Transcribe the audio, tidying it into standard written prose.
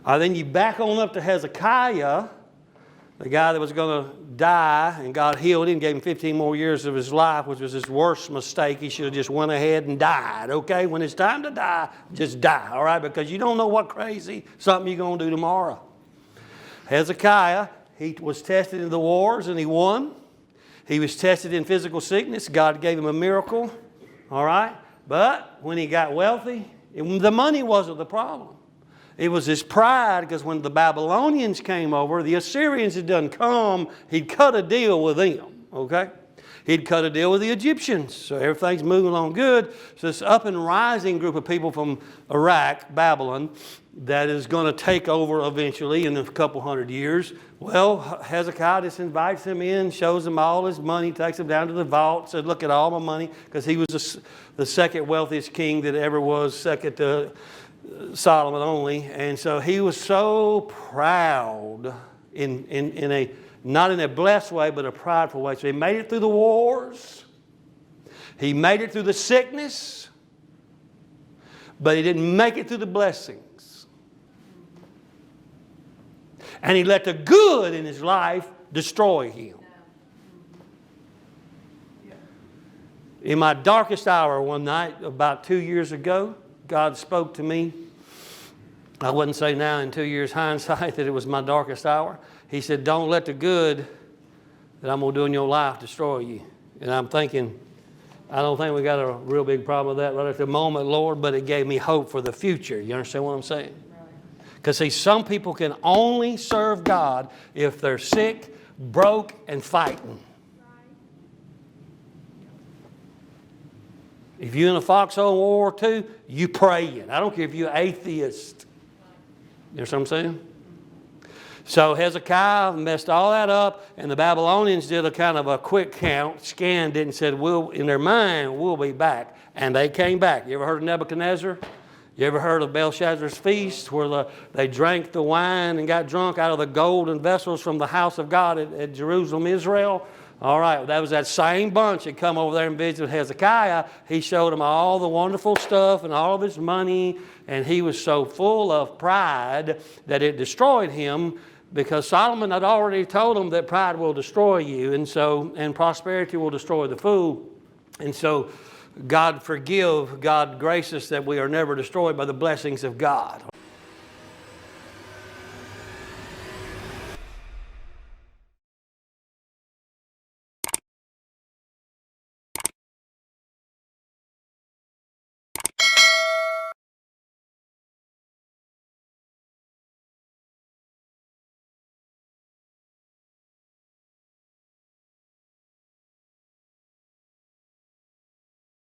Then you back on up to Hezekiah, the guy that was going to die, and God healed him, gave him 15 more years of his life, which was his worst mistake. He should have just went ahead and died, okay? When it's time to die, just die, all right? Because you don't know what crazy something you're going to do tomorrow. Hezekiah, he was tested in the wars, and he won. He was tested in physical sickness. God gave him a miracle, all right? But when he got wealthy, the money wasn't the problem. It was his pride, because when the Babylonians came over, the Assyrians had done come, he'd cut a deal with them, okay? He'd cut a deal with the Egyptians, so everything's moving along good. So this up and rising group of people from Iraq, Babylon, that is going to take over eventually in a couple hundred years. Well, Hezekiah just invites him in, shows him all his money, takes him down to the vault, said, look at all my money, because he was the second wealthiest king that ever was, second to Solomon only. And so he was so proud in a, not in a blessed way, but a prideful way. So he made it through the wars. He made it through the sickness. But he didn't make it through the blessings. And he let the good in his life destroy him. In my darkest hour one night, about 2 years ago, God spoke to me. I wouldn't say now in 2 years hindsight that it was my darkest hour. He said, don't let the good that I'm going to do in your life destroy you. And I'm thinking, I don't think we got a real big problem with that right at the moment, Lord, but it gave me hope for the future. You understand what I'm saying? Because see, some people can only serve God if they're sick, broke, and fighting. If you're in a foxhole in World War II, you praying. I don't care if you're atheist. You know what I'm saying? So Hezekiah messed all that up, and the Babylonians did a kind of a quick count, scanned it, and said, in their mind, we'll be back. And they came back. You ever heard of Nebuchadnezzar? You ever heard of Belshazzar's feast, where they drank the wine and got drunk out of the golden vessels from the house of God at Jerusalem, Israel? All right, that was that same bunch that come over there and visited Hezekiah. He showed them all the wonderful stuff and all of his money, and he was so full of pride that it destroyed him, because Solomon had already told him that pride will destroy you, and prosperity will destroy the fool. And so God grace us that we are never destroyed by the blessings of God.